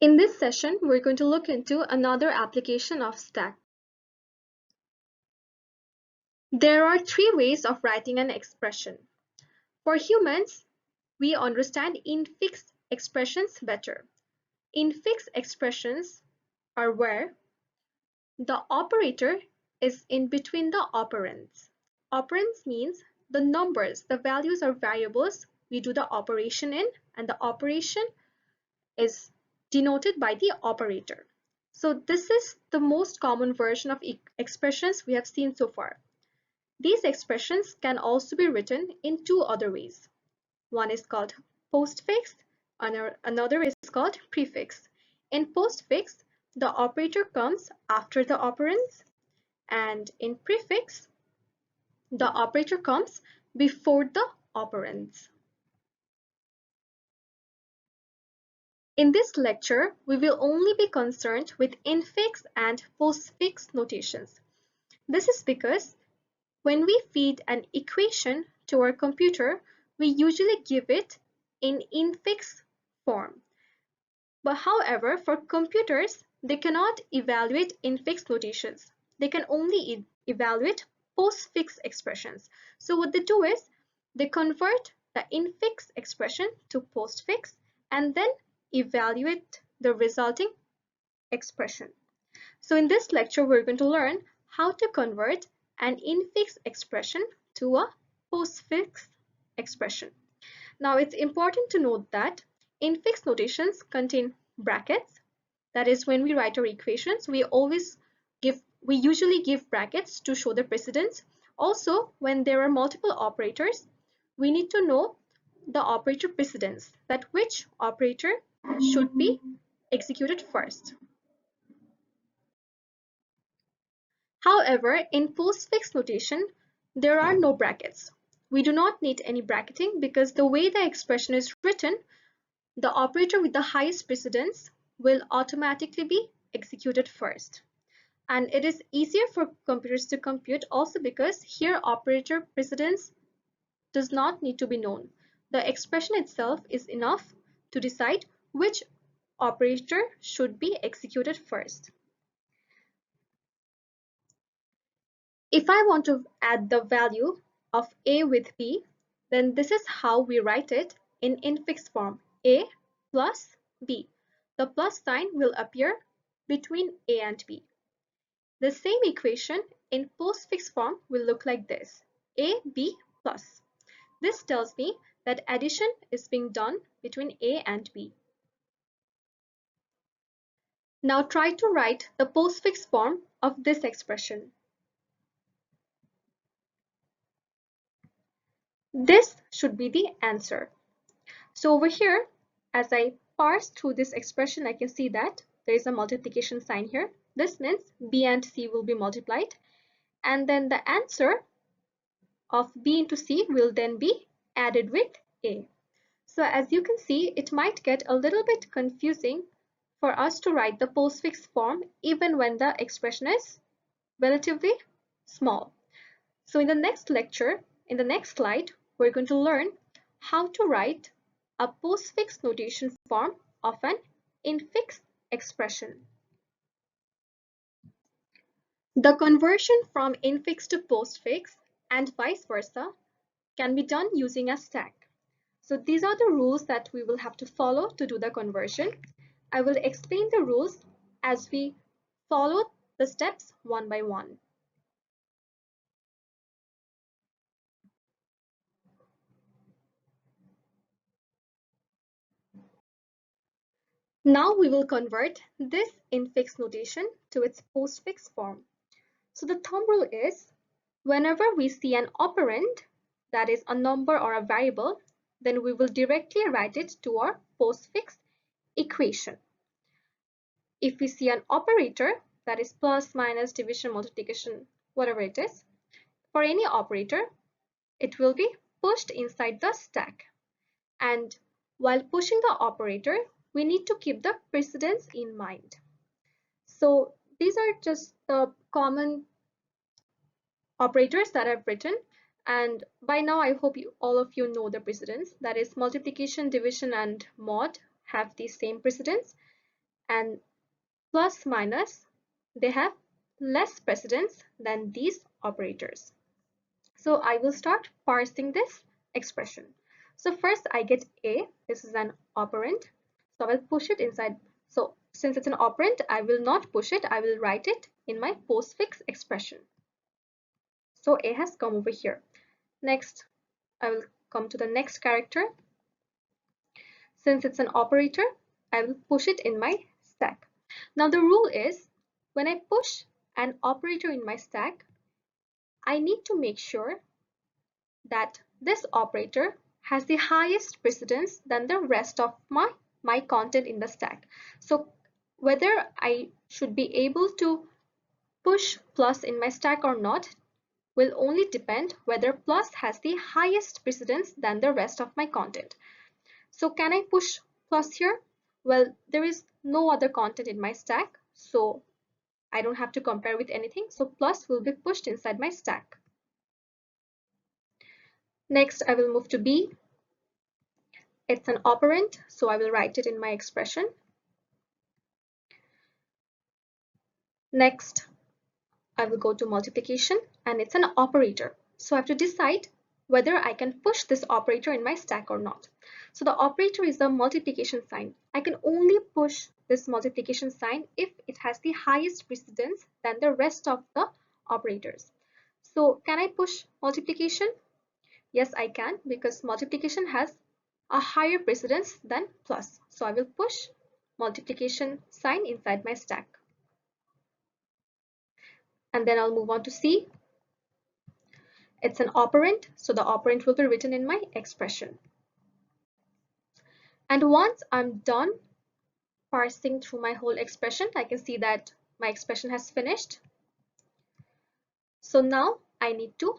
In this session, we're going to look into another application of stack. There are three ways of writing an expression. For humans, we understand infix expressions better. Infix expressions are where the operator is in between the operands. Operands means the numbers, the values or variables we do the operation in, and the operation is denoted by the operator. So this is the most common version of expressions we have seen so far. These expressions can also be written in two other ways. One is called postfix, another is called prefix. In postfix, the operator comes after the operands, and in prefix, the operator comes before the operands. In this lecture, we will only be concerned with infix and postfix notations. This is because when we feed an equation to our computer, we usually give it in infix form. But however, for computers, they cannot evaluate infix notations. They can only evaluate postfix expressions. So what they do is they convert the infix expression to postfix and then evaluate the resulting expression. So in this lecture, we're going to learn how to convert an infix expression to a postfix expression. Now it's important to note that infix notations contain brackets. That is, when we write our equations, we usually give brackets to show the precedence. Also, when there are multiple operators, we need to know the operator precedence, that which operator should be executed first. However, in postfix notation, there are no brackets. We do not need any bracketing because the way the expression is written, the operator with the highest precedence will automatically be executed first. And it is easier for computers to compute also because here operator precedence does not need to be known. The expression itself is enough to decide which operator should be executed first. If I want to add the value of a with b, then this is how we write it in infix form, a plus b. The plus sign will appear between a and b. The same equation in postfix form will look like this, ab plus. This tells me that addition is being done between a and b. Now try to write the postfix form of this expression. This should be the answer. So over here, as I parse through this expression, I can see that there is a multiplication sign here. This means b and c will be multiplied. And then the answer of b into c will then be added with a. So as you can see, it might get a little bit confusing for us to write the postfix form even when the expression is relatively small. So in the next lecture, in the next slide, we're going to learn how to write a postfix notation form of an infix expression. The conversion from infix to postfix and vice versa can be done using a stack. So these are the rules that we will have to follow to do the conversion. I will explain the rules as we follow the steps one by one. Now we will convert this infix notation to its postfix form. So the thumb rule is, whenever we see an operand, that is a number or a variable, then we will directly write it to our postfix equation. If we see an operator, that is plus, minus, division, multiplication, whatever it is, for any operator, it will be pushed inside the stack. And while pushing the operator, we need to keep the precedence in mind. So these are just the common operators that I've written, and by now I hope all of you know the precedence. That is, multiplication, division, and mod have the same precedence, and plus minus, they have less precedence than these operators. So I will start parsing this expression. So first I get A, this is an operand. So I will push it inside. So since it's an operand, I will not push it, I will write it in my postfix expression. So A has come over here. Next, I will come to the next character. Since it's an operator, I will push it in my stack. Now the rule is, when I push an operator in my stack, I need to make sure that this operator has the highest precedence than the rest of my content in the stack. So whether I should be able to push plus in my stack or not will only depend whether plus has the highest precedence than the rest of my content. So can I push plus here? Well, there is no other content in my stack, so I don't have to compare with anything. So plus will be pushed inside my stack. Next, I will move to B. It's an operand, so I will write it in my expression. Next, I will go to multiplication, and it's an operator. So I have to decide whether I can push this operator in my stack or not. So the operator is a multiplication sign. I can only push this multiplication sign if it has the highest precedence than the rest of the operators. So can I push multiplication? Yes, I can, because multiplication has a higher precedence than plus. So I will push multiplication sign inside my stack. And then I'll move on to C. It's an operand, so the operand will be written in my expression. And once I'm done parsing through my whole expression, I can see that my expression has finished. So now I need to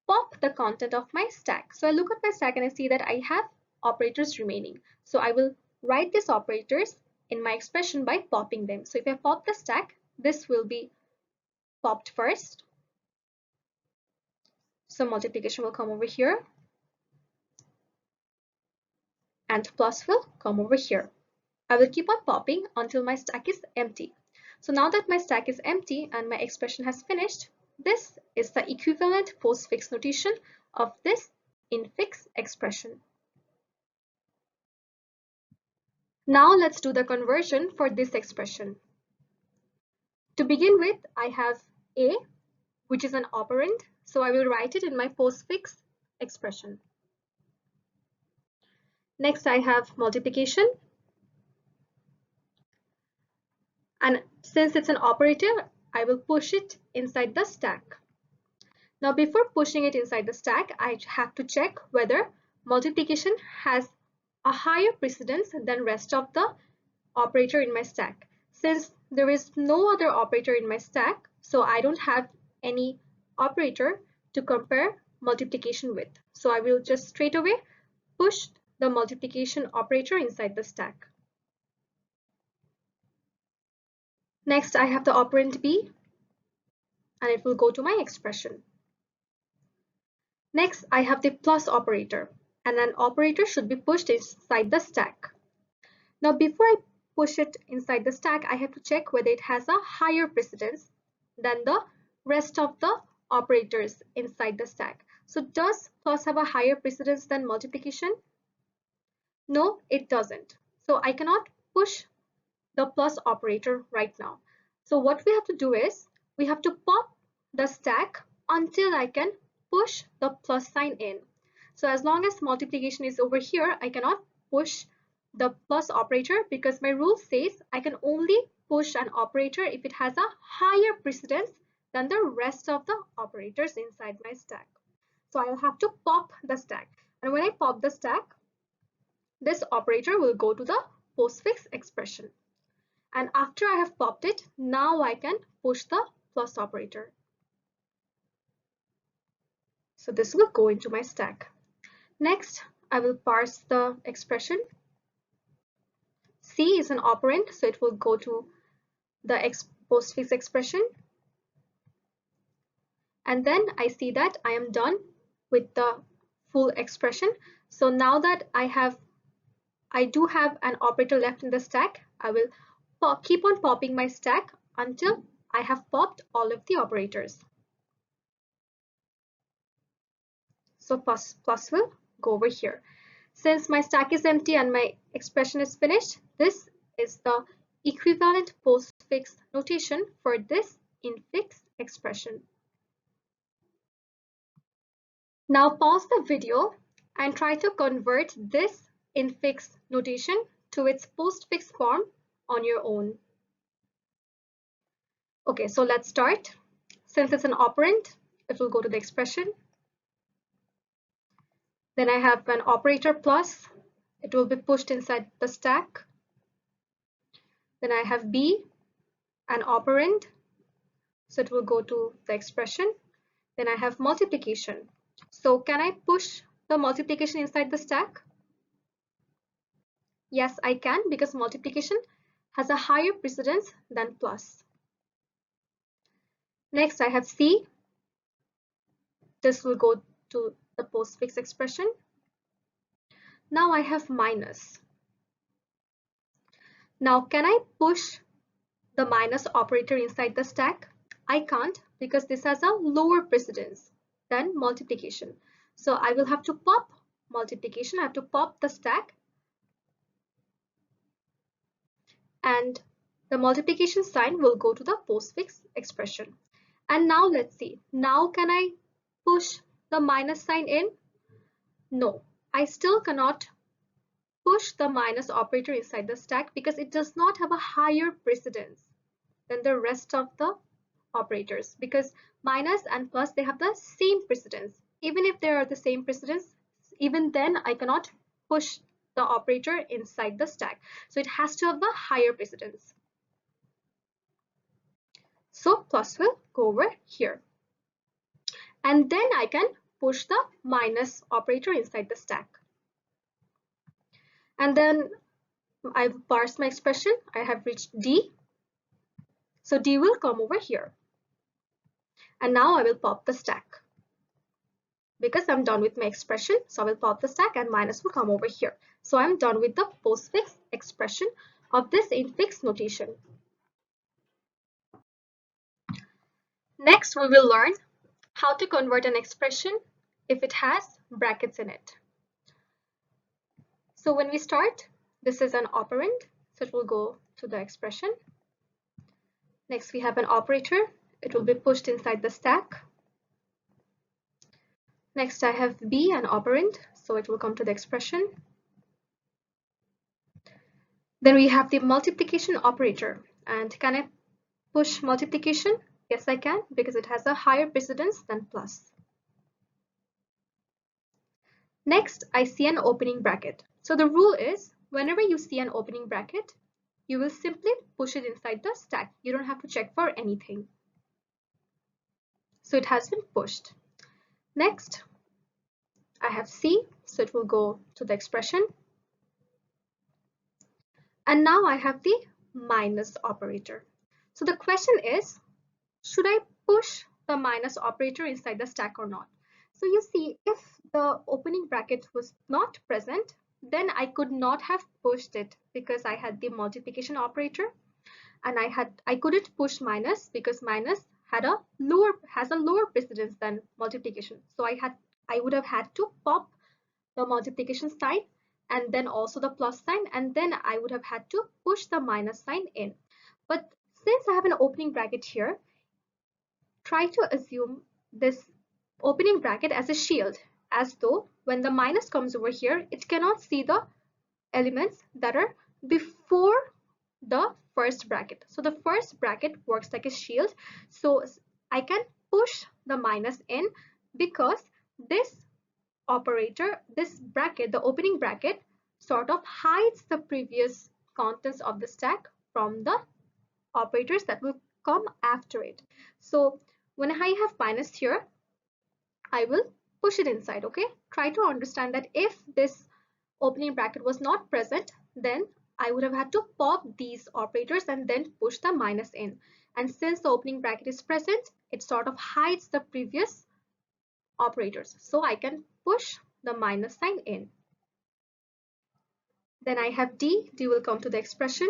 pop the content of my stack. So I look at my stack and I see that I have operators remaining. So I will write these operators in my expression by popping them. So if I pop the stack, this will be popped first. So multiplication will come over here and plus will come over here. I will keep on popping until my stack is empty. So now that my stack is empty and my expression has finished, this is the equivalent postfix notation of this infix expression. Now let's do the conversion for this expression. To begin with, I have A, which is an operand, so I will write it in my postfix expression. Next, I have multiplication. And since it's an operator, I will push it inside the stack. Now, before pushing it inside the stack, I have to check whether multiplication has a higher precedence than rest of the operator in my stack. Since there is no other operator in my stack, so I don't have any operator to compare multiplication with. So I will just straight away push the multiplication operator inside the stack. Next, I have the operand B, and it will go to my expression. Next, I have the plus operator, and an operator should be pushed inside the stack. Now, before I push it inside the stack, I have to check whether it has a higher precedence than the rest of the operators inside the stack. So does plus have a higher precedence than multiplication? No, it doesn't. So I cannot push the plus operator right now. So what we have to do is we have to pop the stack until I can push the plus sign in. So as long as multiplication is over here, I cannot push the plus operator because my rule says I can only push an operator if it has a higher precedence than the rest of the operators inside my stack. So I'll have to pop the stack. And when I pop the stack, this operator will go to the postfix expression. And after I have popped it, now I can push the plus operator. So this will go into my stack. Next, I will parse the expression. C is an operand, so it will go to the postfix expression. And then I see that I am done with the full expression. So now that I do have an operator left in the stack, I will keep on popping my stack until I have popped all of the operators. So plus will go over here. Since my stack is empty and my expression is finished, this is the equivalent postfix notation for this infix expression. Now pause the video and try to convert this infix notation to its postfix form on your own. Okay, so let's start. Since it's an operand, it will go to the expression. Then I have an operator plus, it will be pushed inside the stack. Then I have B, an operand, so it will go to the expression. Then I have multiplication. So can I push the multiplication inside the stack? Yes, I can, because multiplication has a higher precedence than plus. Next, I have C. This will go to the postfix expression. Now I have minus. Now, can I push the minus operator inside the stack? I can't, because this has a lower precedence than multiplication. So I will have to pop multiplication. I have to pop the stack, and the multiplication sign will go to the postfix expression. And now let's see. Now can I push the minus sign in? No, I still cannot push the minus operator inside the stack because it does not have a higher precedence than the rest of the operators, because minus and plus, they have the same precedence. Even if they are the same precedence, even then I cannot push the operator inside the stack. So it has to have the higher precedence. So plus will go over here. And then I can push the minus operator inside the stack. And then I've parsed my expression. I have reached D. So D will come over here. And now I will pop the stack. Because I'm done with my expression, so I will pop the stack and minus will come over here. So I'm done with the postfix expression of this infix notation. Next, we will learn how to convert an expression if it has brackets in it. So when we start, this is an operand, so it will go to the expression. Next, we have an operator. It will be pushed inside the stack. Next, I have B, an operand, so it will come to the expression. Then we have the multiplication operator. And can I push multiplication? Yes, I can, because it has a higher precedence than plus. Next, I see an opening bracket. So the rule is, whenever you see an opening bracket, you will simply push it inside the stack. You don't have to check for anything. So it has been pushed. Next, I have C, so it will go to the expression. And now I have the minus operator. So the question is, should I push the minus operator inside the stack or not? So you see, if the opening bracket was not present, then I could not have pushed it because I had the multiplication operator, and I couldn't push minus because minus has a lower precedence than multiplication. So I would have had to pop the multiplication sign and then also the plus sign, and then I would have had to push the minus sign in. But since I have an opening bracket here, try to assume this opening bracket as a shield, as though when the minus comes over here, it cannot see the elements that are before the first bracket. So the first bracket works like a shield. So I can push the minus in because this operator, this bracket, the opening bracket, sort of hides the previous contents of the stack from the operators that will come after it. So when I have minus here, I will push it inside. Okay, try to understand that if this opening bracket was not present, then I would have had to pop these operators and then push the minus in. And since the opening bracket is present, it sort of hides the previous operators. So I can push the minus sign in. Then I have D. D will come to the expression.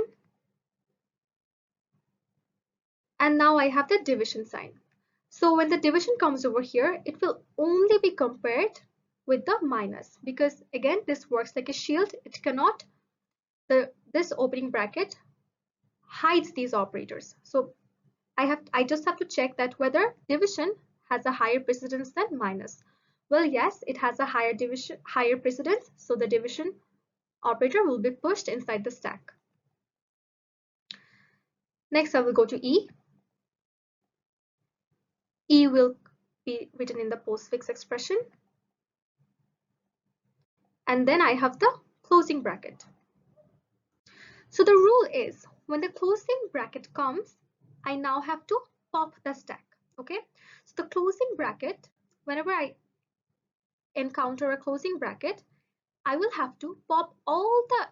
And now I have the division sign. So when the division comes over here, it will only be compared with the minus, because again, this works like a shield. It cannot, this opening bracket hides these operators. So I just have to check that whether division has a higher precedence than minus. Well, yes, it has a higher precedence, so the division operator will be pushed inside the stack. Next, I will go to E. E will be written in the postfix expression. And then I have the closing bracket. So the rule is, when the closing bracket comes, I now have to pop the stack. Okay, so the closing bracket, whenever I encounter a closing bracket, I will have to pop all the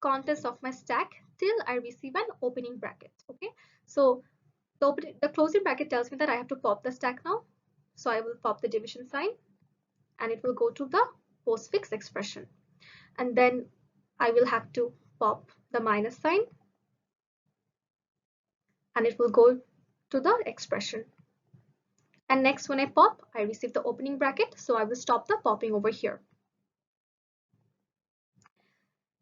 contents of my stack till I receive an opening bracket. Okay, so the closing bracket tells me that I have to pop the stack now. So I will pop the division sign and it will go to the postfix expression. And then I will have to pop the minus sign and it will go to the expression. And next, when I pop, I receive the opening bracket, so I will stop the popping over here.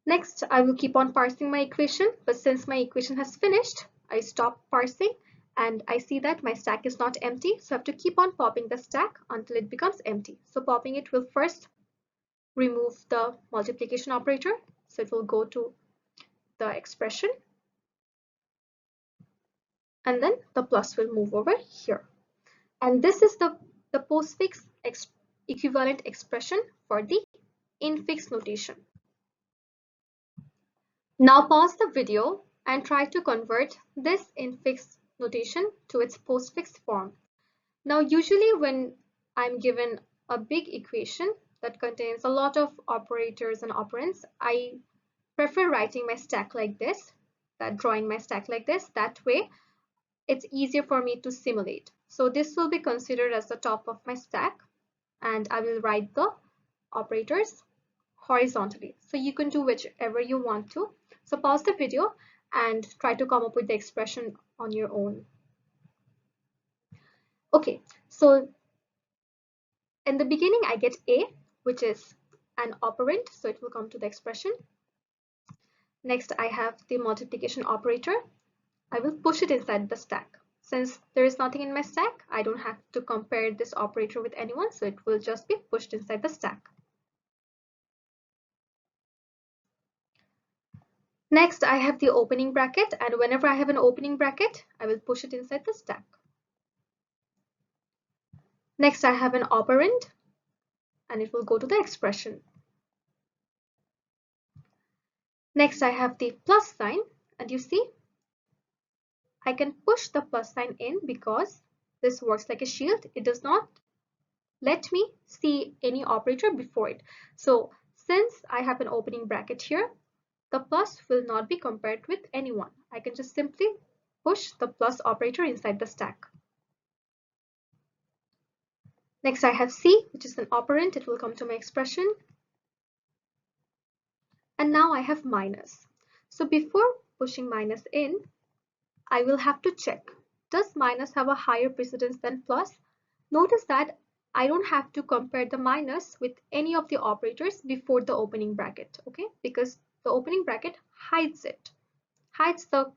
Next, I will keep on parsing my equation, but since my equation has finished, I stop parsing and I see that my stack is not empty, so I have to keep on popping the stack until it becomes empty. So popping it will first remove the multiplication operator, so it will go to the expression, and then the plus will move over here. And this is the postfix equivalent expression for the infix notation. Now pause the video and try to convert this infix notation to its postfix form. Now usually when I'm given a big equation that contains a lot of operators and operands, I prefer writing my stack like this, drawing my stack like this. That way it's easier for me to simulate. So this will be considered as the top of my stack, and I will write the operators horizontally. So you can do whichever you want to. So pause the video and try to come up with the expression on your own. Okay, so in the beginning I get A, which is an operand, so it will come to the expression. Next I have the multiplication operator. I will push it inside the stack. Since there is nothing in my stack, I don't have to compare this operator with anyone, so it will just be pushed inside the stack. Next, I have the opening bracket, and whenever I have an opening bracket, I will push it inside the stack. Next, I have an operand, and it will go to the expression. Next, I have the plus sign, and you see, I can push the plus sign in because this works like a shield. It does not let me see any operator before it. So since I have an opening bracket here, the plus will not be compared with anyone. I can just simply push the plus operator inside the stack. Next I have C, which is an operand. It will come to my expression. And now I have minus. So before pushing minus in, I will have to check, does minus have a higher precedence than plus? Notice that I don't have to compare the minus with any of the operators before the opening bracket, okay? Because the opening bracket hides the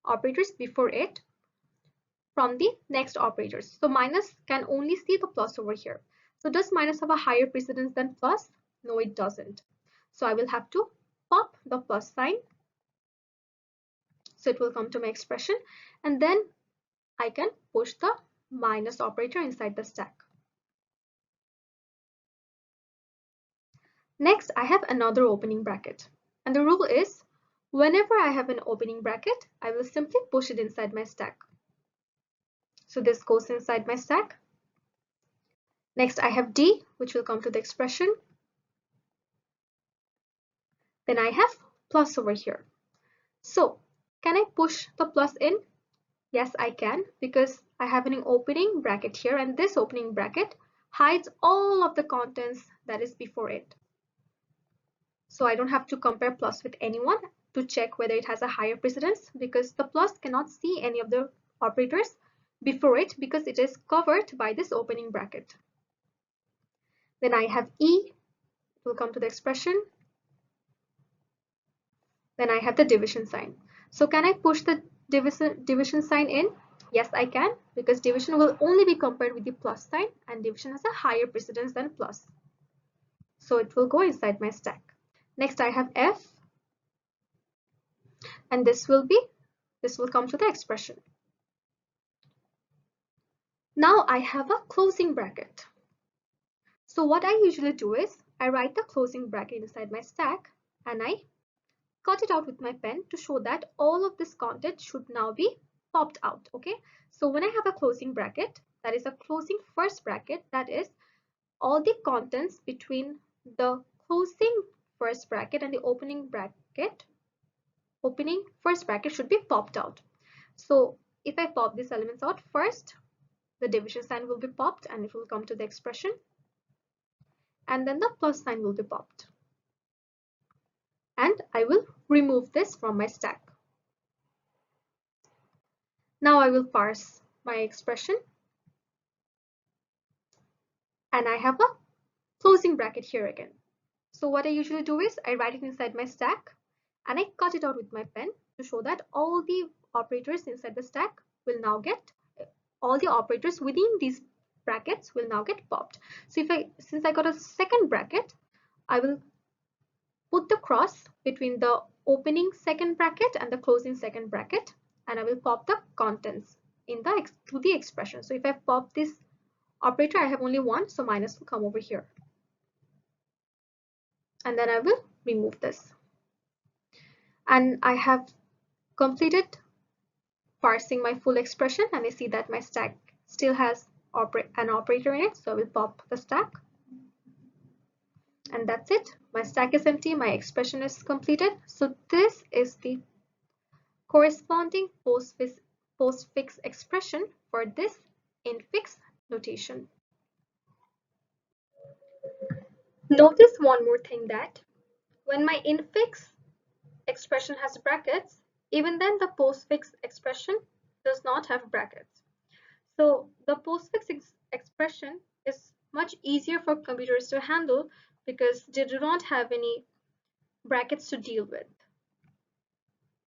operators before it from the next operators. So minus can only see the plus over here. So does minus have a higher precedence than plus? No, it doesn't. So I will have to pop the plus sign. So it will come to my expression, and then I can push the minus operator inside the stack. Next, I have another opening bracket. And the rule is, whenever I have an opening bracket, I will simply push it inside my stack. So this goes inside my stack. Next, I have D, which will come to the expression. Then I have plus over here. So can I push the plus in? Yes, I can, because I have an opening bracket here, and this opening bracket hides all of the contents that is before it. So I don't have to compare plus with anyone to check whether it has a higher precedence, because the plus cannot see any of the operators before it because it is covered by this opening bracket. Then I have E, it will come to the expression. Then I have the division sign. So can I push the division sign in? Yes, I can, because division will only be compared with the plus sign, and division has a higher precedence than plus. So it will go inside my stack. Next I have F, and this will come to the expression. Now I have a closing bracket. So what I usually do is I write the closing bracket inside my stack and I cut it out with my pen to show that all of this content should now be popped out. Okay, so when I have a closing bracket, that is a closing first bracket, that is all the contents between the closing first bracket and the opening first bracket should be popped out. So if I pop these elements out first, the division sign will be popped and it will come to the expression, and then the plus sign will be popped. And I will remove this from my stack. Now I will parse my expression, and I have a closing bracket here again. So what I usually do is I write it inside my stack and I cut it out with my pen to show that all the operators inside the stack will now get, all the operators within these brackets will now get popped. So since I got a second bracket, I will put the cross between the opening second bracket and the closing second bracket, and I will pop the contents to the expression. So if I pop this operator, I have only one, so minus will come over here. And then I will remove this. And I have completed parsing my full expression, and I see that my stack still has an operator in it, so I will pop the stack. And that's it. My stack is empty, my expression is completed. So this is the corresponding postfix expression for this infix notation. Notice one more thing, that when my infix expression has brackets, even then the postfix expression does not have brackets. So the postfix expression is much easier for computers to handle because they do not have any brackets to deal with.